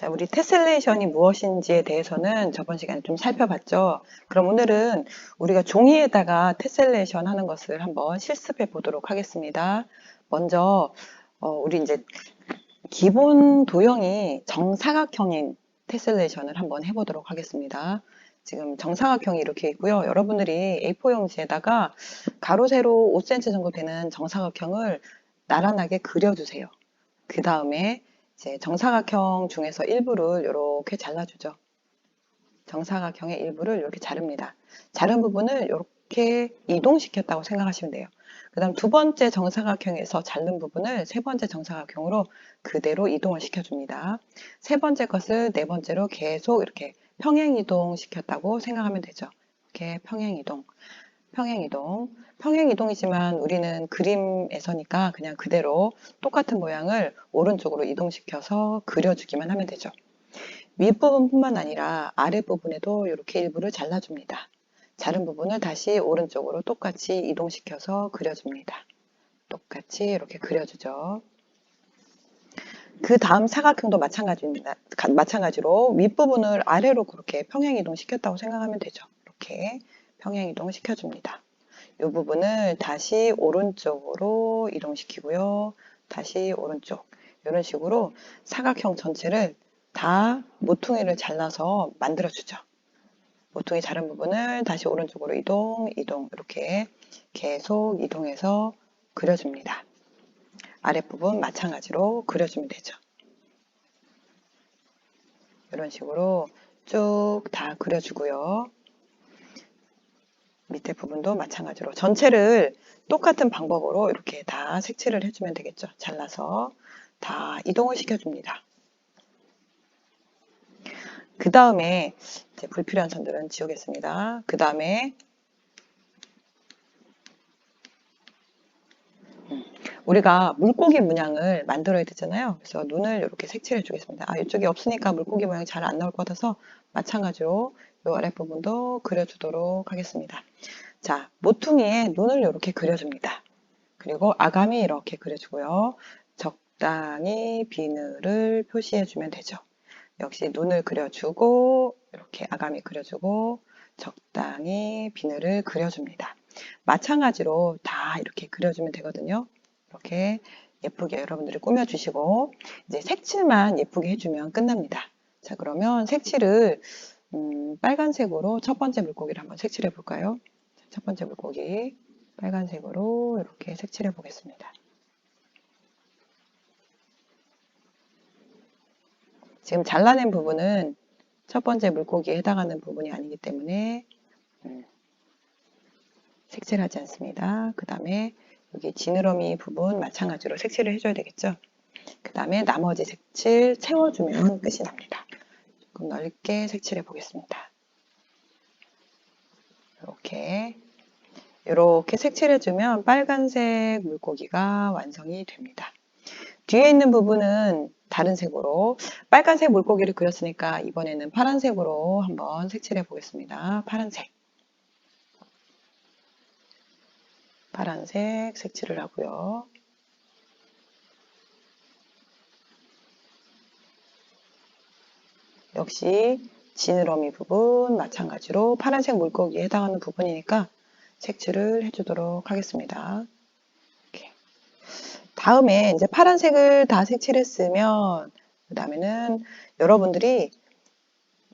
자, 우리 테셀레이션이 무엇인지에 대해서는 저번 시간에 좀 살펴봤죠. 그럼 오늘은 우리가 종이에다가 테셀레이션 하는 것을 한번 실습해 보도록 하겠습니다. 먼저 우리 이제 기본 도형이 정사각형인 테셀레이션을 한번 해보도록 하겠습니다. 지금 정사각형이 이렇게 있고요. 여러분들이 A4 용지에다가 가로 세로 5cm 정도 되는 정사각형을 나란하게 그려주세요. 그 다음에 이제 정사각형 중에서 일부를 이렇게 잘라주죠. 정사각형의 일부를 이렇게 자릅니다. 자른 부분을 이렇게 이동시켰다고 생각하시면 돼요. 그 다음 두 번째 정사각형에서 자른 부분을 세 번째 정사각형으로 그대로 이동을 시켜줍니다. 세 번째 것을 네 번째로 계속 이렇게 평행이동 시켰다고 생각하면 되죠. 이렇게 평행이동. 평행이동이지만 우리는 그림에서니까 그냥 그대로 똑같은 모양을 오른쪽으로 이동시켜서 그려주기만 하면 되죠. 윗부분뿐만 아니라 아랫부분에도 이렇게 일부를 잘라줍니다. 자른 부분을 다시 오른쪽으로 똑같이 이동시켜서 그려줍니다. 똑같이 이렇게 그려주죠. 그 다음 사각형도 마찬가지입니다. 마찬가지로 윗부분을 아래로 그렇게 평행이동 시켰다고 생각하면 되죠. 이렇게 평행이동 시켜줍니다. 이 부분을 다시 오른쪽으로 이동시키고요. 다시 오른쪽. 이런 식으로 사각형 전체를 다 모퉁이를 잘라서 만들어주죠. 모퉁이 자른 부분을 다시 오른쪽으로 이동, 이렇게 계속 이동해서 그려줍니다. 아랫부분 마찬가지로 그려주면 되죠. 이런 식으로 쭉 다 그려주고요. 밑에 부분도 마찬가지로 전체를 똑같은 방법으로 이렇게 다 색칠을 해주면 되겠죠. 잘라서 다 이동을 시켜줍니다. 그 다음에 이제 불필요한 선들은 지우겠습니다. 그 다음에 우리가 물고기 문양을 만들어야 되잖아요. 그래서 눈을 이렇게 색칠해 주겠습니다. 이쪽이 없으니까 물고기 모양이 잘 안 나올 것 같아서 마찬가지로 이 아랫부분도 그려주도록 하겠습니다. 자, 모퉁이에 눈을 이렇게 그려줍니다. 그리고 아가미 이렇게 그려주고요. 적당히 비늘을 표시해주면 되죠. 역시 눈을 그려주고 이렇게 아가미 그려주고 적당히 비늘을 그려줍니다. 마찬가지로 다 이렇게 그려주면 되거든요. 이렇게 예쁘게 여러분들이 꾸며주시고 이제 색칠만 예쁘게 해주면 끝납니다. 자, 그러면 색칠을 빨간색으로 첫 번째 물고기를 한번 색칠해 볼까요? 첫 번째 물고기 빨간색으로 이렇게 색칠해 보겠습니다. 지금 잘라낸 부분은 첫 번째 물고기에 해당하는 부분이 아니기 때문에 색칠하지 않습니다. 그 다음에 여기 지느러미 부분 마찬가지로 색칠을 해줘야 되겠죠. 그 다음에 나머지 색칠 채워주면 끝이 납니다. 조금 넓게 색칠해 보겠습니다. 이렇게 색칠해주면 빨간색 물고기가 완성이 됩니다. 뒤에 있는 부분은 다른 색으로 빨간색 물고기를 그렸으니까 이번에는 파란색으로 한번 색칠해 보겠습니다. 파란색 색칠을 하고요. 역시 지느러미 부분 마찬가지로 파란색 물고기에 해당하는 부분이니까 색칠을 해주도록 하겠습니다. 이렇게. 다음에 이제 파란색을 다 색칠했으면 그 다음에는 여러분들이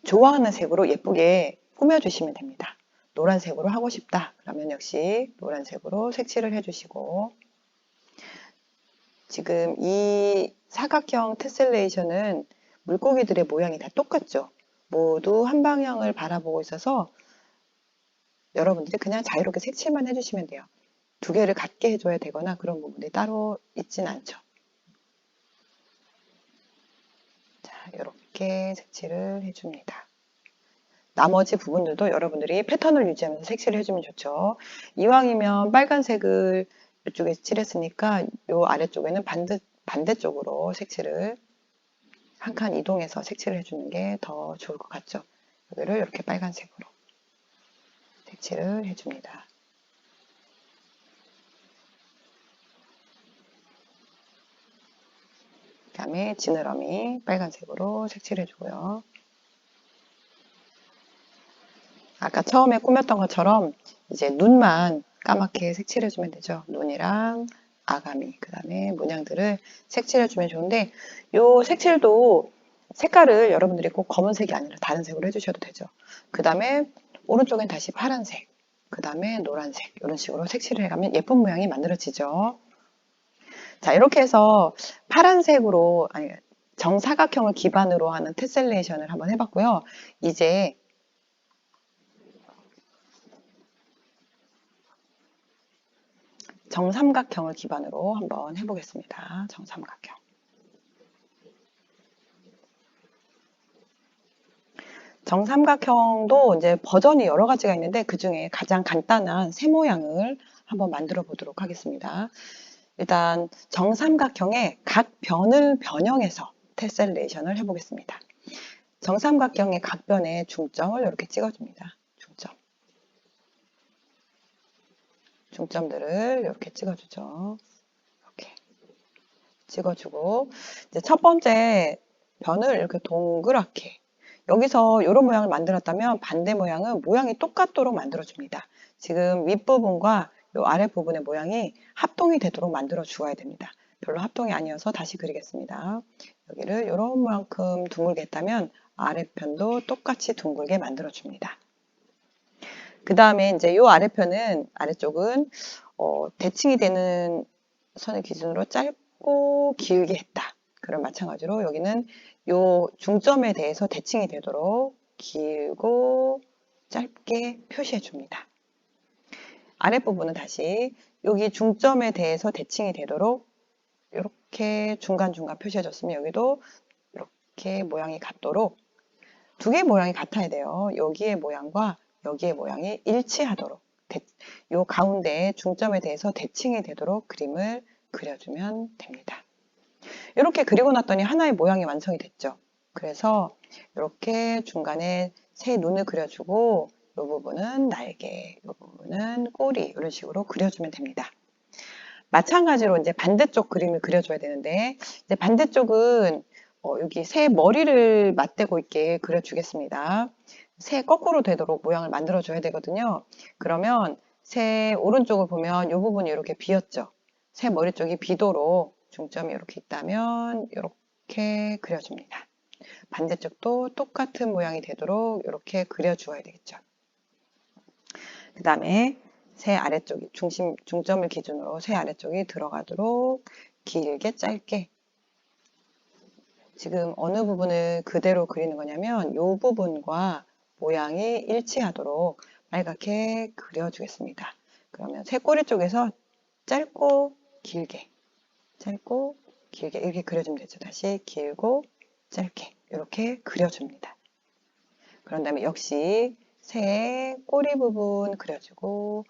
좋아하는 색으로 예쁘게 꾸며주시면 됩니다. 노란색으로 하고 싶다 그러면 역시 노란색으로 색칠을 해주시고 지금 이 사각형 테셀레이션은 물고기들의 모양이 다 똑같죠. 모두 한 방향을 바라보고 있어서 여러분들이 그냥 자유롭게 색칠만 해주시면 돼요. 두 개를 같게 해줘야 되거나 그런 부분이 따로 있진 않죠. 자, 이렇게 색칠을 해줍니다. 나머지 부분들도 여러분들이 패턴을 유지하면서 색칠을 해주면 좋죠. 이왕이면 빨간색을 이쪽에 칠했으니까 이 아래쪽에는 반대쪽으로 색칠을 한 칸 이동해서 색칠을 해주는 게 더 좋을 것 같죠. 여기를 이렇게 빨간색으로 색칠을 해줍니다. 다음에 지느러미 빨간색으로 색칠해 주고요. 아까 처음에 꾸몄던 것처럼 이제 눈만 까맣게 색칠해 주면 되죠. 눈이랑 아가미, 그 다음에 문양들을 색칠해 주면 좋은데, 요 색칠도 색깔을 여러분들이 꼭 검은색이 아니라 다른 색으로 해주셔도 되죠. 그 다음에 오른쪽엔 다시 파란색, 그 다음에 노란색, 이런 식으로 색칠을 해가면 예쁜 모양이 만들어지죠. 자, 이렇게 해서 파란색으로, 아니, 정사각형을 기반으로 하는 테셀레이션을 한번 해봤고요. 이제 정삼각형을 기반으로 한번 해보겠습니다. 정삼각형. 정삼각형도 이제 버전이 여러 가지가 있는데 그 중에 가장 간단한 세 모양을 한번 만들어 보도록 하겠습니다. 일단 정삼각형의 각 변을 변형해서 테셀레이션을 해보겠습니다. 정삼각형의 각 변의 중점을 이렇게 찍어줍니다. 중점들을 이렇게 찍어주죠. 이렇게 찍어주고, 이제 첫 번째 변을 이렇게 동그랗게, 여기서 이런 모양을 만들었다면 반대 모양은 모양이 똑같도록 만들어줍니다. 지금 윗부분과 이 아랫부분의 모양이 합동이 되도록 만들어 주어야 됩니다. 별로 합동이 아니어서 다시 그리겠습니다. 여기를 이런 만큼 둥글게 했다면 아랫편도 똑같이 둥글게 만들어 줍니다. 그 다음에 이제 이 아래쪽은 대칭이 되는 선을 기준으로 짧고 길게 했다. 그럼 마찬가지로 여기는 이 중점에 대해서 대칭이 되도록 길고 짧게 표시해 줍니다. 아랫부분은 다시 여기 중점에 대해서 대칭이 되도록 이렇게 중간중간 표시해 줬으면 여기도 이렇게 모양이 같도록 두 개의 모양이 같아야 돼요. 여기의 모양과 여기의 모양이 일치하도록 요 가운데 중점에 대해서 대칭이 되도록 그림을 그려주면 됩니다. 이렇게 그리고 났더니 하나의 모양이 완성이 됐죠. 그래서 이렇게 중간에 새 눈을 그려주고 이 부분은 날개, 이 부분은 꼬리 이런 식으로 그려주면 됩니다. 마찬가지로 이제 반대쪽 그림을 그려줘야 되는데 이제 반대쪽은 여기 새 머리를 맞대고 있게 그려주겠습니다. 새 거꾸로 되도록 모양을 만들어 줘야 되거든요. 그러면 새 오른쪽을 보면 이 부분이 이렇게 비었죠. 새 머리 쪽이 비도록 중점이 이렇게 있다면 이렇게 그려줍니다. 반대쪽도 똑같은 모양이 되도록 이렇게 그려주어야 되겠죠. 그 다음에 새 아래쪽이 중점을 기준으로 새 아래쪽이 들어가도록 길게 짧게 지금 어느 부분을 그대로 그리는 거냐면 이 부분과 모양이 일치하도록 빨갛게 그려주겠습니다. 그러면 새 꼬리 쪽에서 짧고 길게 이렇게 그려주면 되죠. 다시 길고 짧게 이렇게 그려줍니다. 그런 다음에 역시 새 꼬리 부분 그려주고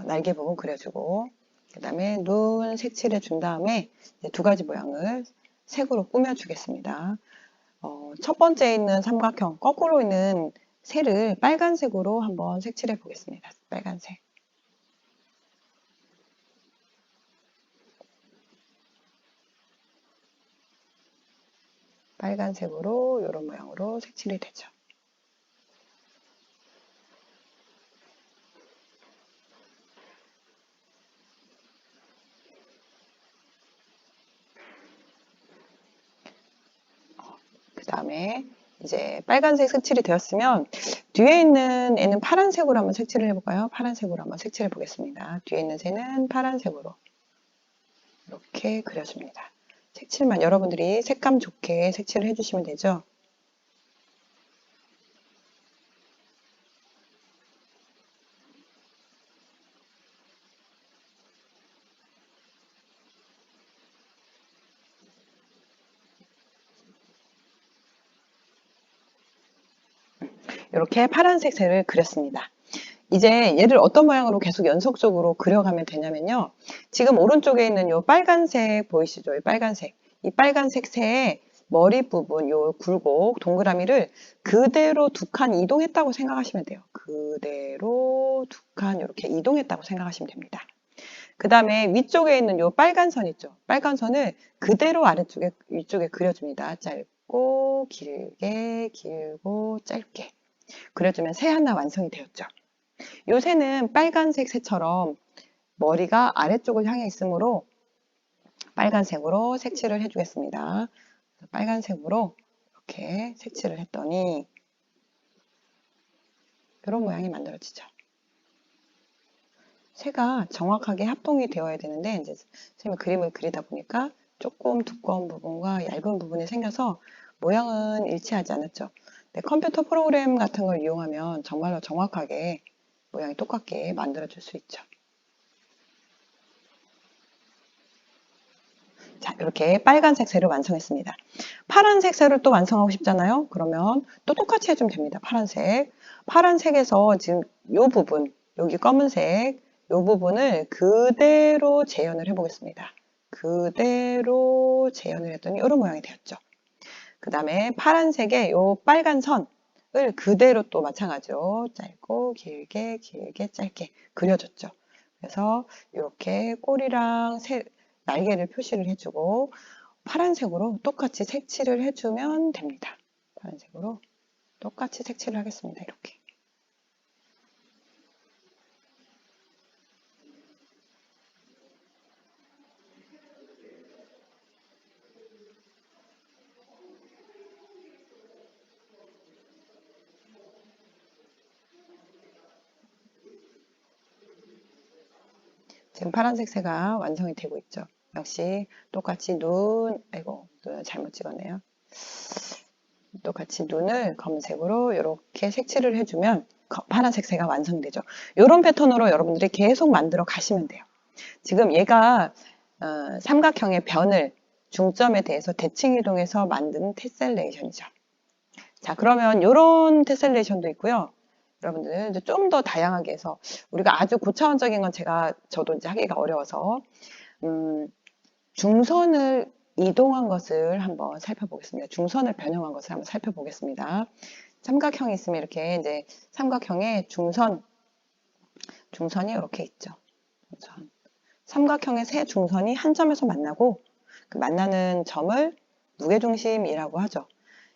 날개 부분 그려주고 그 다음에 눈 색칠해 준 다음에 두 가지 모양을 색으로 꾸며주겠습니다. 첫 번째 있는 삼각형 거꾸로 있는 새를 빨간색으로 한번 색칠해 보겠습니다. 빨간색. 빨간색으로 이런 모양으로 색칠이 되죠. 그 다음에 이제 빨간색 색칠이 되었으면 뒤에 있는 애는 파란색으로 한번 색칠을 해볼까요? 파란색으로 한번 색칠해 보겠습니다. 뒤에 있는 새는 파란색으로 이렇게 그려줍니다. 색칠만 여러분들이 색감 좋게 색칠을 해주시면 되죠. 이렇게 파란색 새를 그렸습니다. 이제 얘를 어떤 모양으로 계속 연속적으로 그려가면 되냐면요. 지금 오른쪽에 있는 이 빨간색 보이시죠? 이 빨간색 새의 머리 부분, 요 굴곡, 동그라미를 그대로 두 칸 이동했다고 생각하시면 돼요. 그대로 두 칸 이렇게 이동했다고 생각하시면 됩니다. 그 다음에 위쪽에 있는 요 빨간 선 있죠. 빨간 선을 그대로 아래쪽에, 위쪽에 그려줍니다. 짧고, 길게, 길고, 짧게. 그려주면 새 하나 완성이 되었죠. 요 새는 빨간색 새처럼 머리가 아래쪽을 향해 있으므로 빨간색으로 색칠을 해주겠습니다. 빨간색으로 이렇게 색칠을 했더니 이런 모양이 만들어지죠. 새가 정확하게 합동이 되어야 되는데 이제 선생님이 그림을 그리다 보니까 조금 두꺼운 부분과 얇은 부분이 생겨서 모양은 일치하지 않았죠. 근데 컴퓨터 프로그램 같은 걸 이용하면 정말로 정확하게 모양이 똑같게 만들어줄 수 있죠. 자, 이렇게 빨간색 새를 완성했습니다. 파란색 새를 또 완성하고 싶잖아요. 그러면 또 똑같이 해주면 됩니다. 파란색. 파란색에서 지금 이 부분, 여기 검은색, 이 부분을 그대로 재현을 해보겠습니다. 그대로 재현을 했더니 이런 모양이 되었죠. 그 다음에 파란색에 이 빨간 선을 그대로 또 마찬가지로 짧고 길게 길게 짧게 그려줬죠. 그래서 이렇게 꼬리랑 날개를 표시를 해주고 파란색으로 똑같이 색칠을 해주면 됩니다. 파란색으로 똑같이 색칠을 하겠습니다. 이렇게. 지금 파란색 새가 완성이 되고 있죠. 역시 똑같이 눈을 잘못 찍었네요. 똑같이 눈을 검은색으로 이렇게 색칠을 해주면 파란색 새가 완성되죠. 이런 패턴으로 여러분들이 계속 만들어 가시면 돼요. 지금 얘가 삼각형의 변을 중점에 대해서 대칭 이동해서 만든 테셀레이션이죠. 자, 그러면 이런 테셀레이션도 있고요. 여러분들 좀 더 다양하게 해서 우리가 아주 고차원적인 건 저도 이제 하기가 어려워서 중선을 이동한 것을 한번 살펴보겠습니다. 중선을 변형한 것을 한번 살펴보겠습니다. 삼각형이 있으면 이렇게 이제 삼각형의 중선이 이렇게 있죠. 중선. 삼각형의 세 중선이 한 점에서 만나고 그 만나는 점을 무게중심이라고 하죠.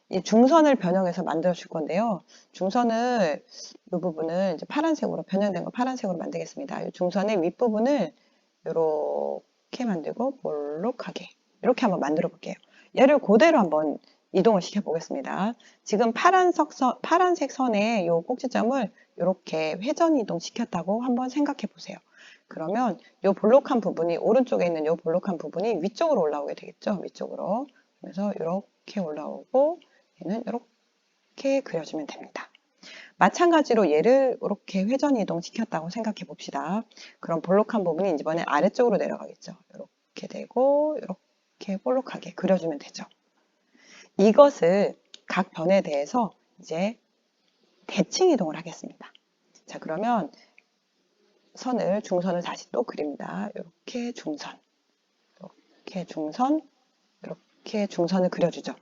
이 중선을 변형해서 만들어 줄 건데요. 중선을 이 부분을 이제 파란색으로 변형된 거 파란색으로 만들겠습니다. 이 중선의 윗부분을 이렇게 만들고 볼록하게 이렇게 한번 만들어 볼게요. 얘를 그대로 한번 이동을 시켜 보겠습니다. 지금 파란색 선에 이 꼭지점을 이렇게 회전 이동 시켰다고 한번 생각해 보세요. 그러면 이 볼록한 부분이 오른쪽에 있는 이 볼록한 부분이 위쪽으로 올라오게 되겠죠. 위쪽으로. 그래서 이렇게 올라오고 얘는 이렇게 그려주면 됩니다. 마찬가지로 얘를 이렇게 회전 이동 시켰다고 생각해 봅시다. 그럼 볼록한 부분이 이번에 아래쪽으로 내려가겠죠. 이렇게 되고 이렇게 볼록하게 그려주면 되죠. 이것을 각 변에 대해서 이제 대칭 이동을 하겠습니다. 자, 그러면 중선을 다시 또 그립니다. 이렇게 중선, 이렇게 중선, 이렇게 중선을 그려주죠.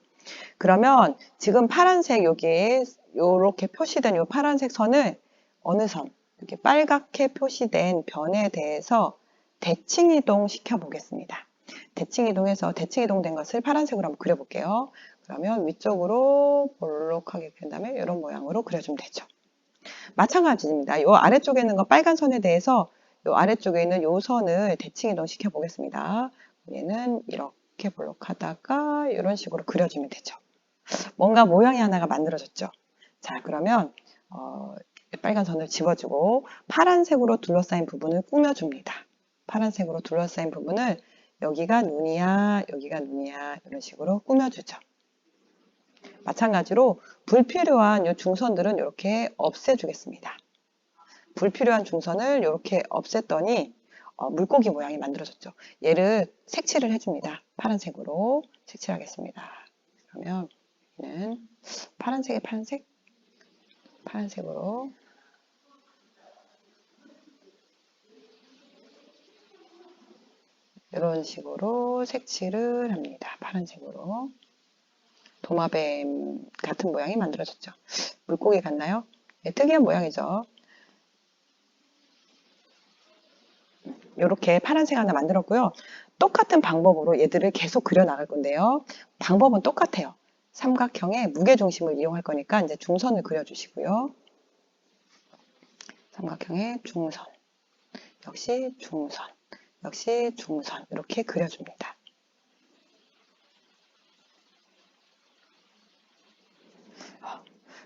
그러면 지금 파란색 여기에 이렇게 표시된 이 파란색 선을 어느 선, 이렇게 빨갛게 표시된 변에 대해서 대칭 이동 시켜 보겠습니다. 대칭 이동해서 대칭 이동된 것을 파란색으로 한번 그려볼게요. 그러면 위쪽으로 볼록하게 그린 다음에 이런 모양으로 그려주면 되죠. 마찬가지입니다. 이 아래쪽에 있는 거 빨간 선에 대해서 이 아래쪽에 있는 이 선을 대칭 이동 시켜 보겠습니다. 얘는 이렇게 볼록하다가 이런 식으로 그려주면 되죠. 뭔가 모양이 하나가 만들어졌죠. 자, 그러면 빨간 선을 집어주고 파란색으로 둘러싸인 부분을 꾸며줍니다. 파란색으로 둘러싸인 부분을 여기가 눈이야, 여기가 눈이야 이런 식으로 꾸며주죠. 마찬가지로 불필요한 이 중선들은 이렇게 없애주겠습니다. 불필요한 중선을 이렇게 없앴더니 물고기 모양이 만들어졌죠. 얘를 색칠을 해줍니다. 파란색으로 색칠하겠습니다. 그러면 얘는 파란색에 파란색으로 이런 식으로 색칠을 합니다. 파란색으로. 도마뱀 같은 모양이 만들어졌죠. 물고기 같나요? 네, 특이한 모양이죠. 이렇게 파란색 하나 만들었고요. 똑같은 방법으로 얘들을 계속 그려 나갈 건데요. 방법은 똑같아요. 삼각형의 무게중심을 이용할 거니까 이제 중선을 그려주시고요. 삼각형의 중선, 역시 중선, 역시 중선 이렇게 그려줍니다.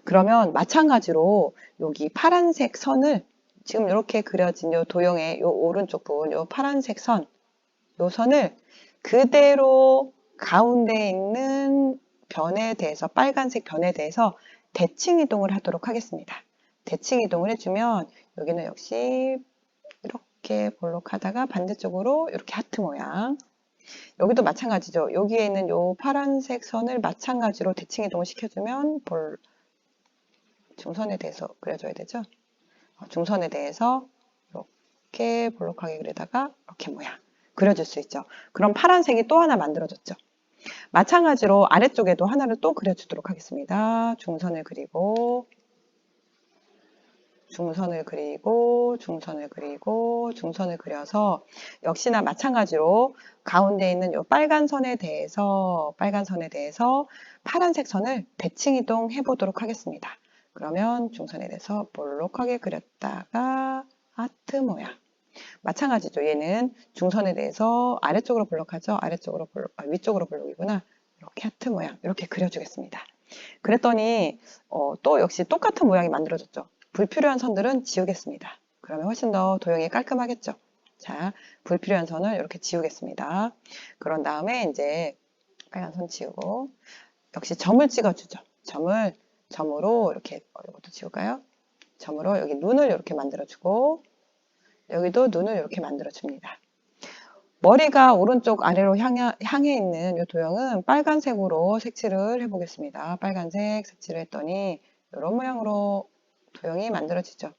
그러면 마찬가지로 여기 파란색 선을 지금 이렇게 그려진 요 도형의 요 오른쪽 부분, 요 파란색 선, 요 선을 그대로 가운데 있는 변에 대해서, 빨간색 변에 대해서 대칭 이동을 하도록 하겠습니다. 대칭 이동을 해주면 여기는 역시 이렇게 볼록하다가 반대쪽으로 이렇게 하트 모양. 여기도 마찬가지죠. 여기에 있는 요 파란색 선을 마찬가지로 대칭 이동을 시켜주면 중선에 대해서 그려줘야 되죠. 중선에 대해서 이렇게 볼록하게 그리다가 이렇게 모양 그려줄 수 있죠. 그럼 파란색이 또 하나 만들어졌죠. 마찬가지로 아래쪽에도 하나를 또 그려주도록 하겠습니다. 중선을 그리고 중선을 그리고 중선을 그리고 중선을 그려서 역시나 마찬가지로 가운데 있는 이 빨간 선에 대해서 파란색 선을 대칭 이동해 보도록 하겠습니다. 그러면 중선에 대해서 볼록하게 그렸다가 하트 모양. 마찬가지죠. 얘는 중선에 대해서 아래쪽으로 볼록하죠. 위쪽으로 볼록이구나. 이렇게 하트 모양 이렇게 그려주겠습니다. 그랬더니 또 역시 똑같은 모양이 만들어졌죠. 불필요한 선들은 지우겠습니다. 그러면 훨씬 더 도형이 깔끔하겠죠. 자, 불필요한 선을 이렇게 지우겠습니다. 그런 다음에 이제 빨간 선 지우고 역시 점을 찍어주죠. 점으로 이렇게 이것도 지울까요? 점으로 여기 눈을 이렇게 만들어주고 여기도 눈을 이렇게 만들어줍니다. 머리가 오른쪽 아래로 향해 있는 이 도형은 빨간색으로 색칠을 해보겠습니다. 빨간색 색칠을 했더니 이런 모양으로 도형이 만들어지죠.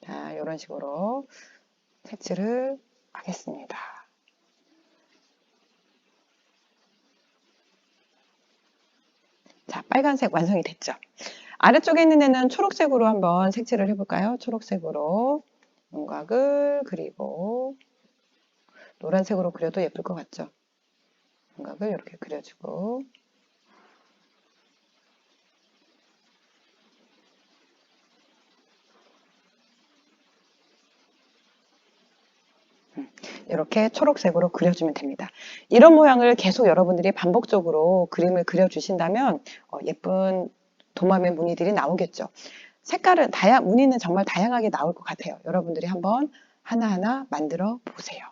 자, 이런 식으로 색칠을 하겠습니다. 자, 빨간색 완성이 됐죠. 아래쪽에 있는 애는 초록색으로 한번 색칠을 해볼까요? 초록색으로 윤곽을 그리고 노란색으로 그려도 예쁠 것 같죠? 윤곽을 이렇게 그려주고 이렇게 초록색으로 그려주면 됩니다. 이런 모양을 계속 여러분들이 반복적으로 그림을 그려주신다면 예쁜 도마뱀 무늬들이 나오겠죠. 무늬는 정말 다양하게 나올 것 같아요. 여러분들이 한번 하나하나 만들어 보세요.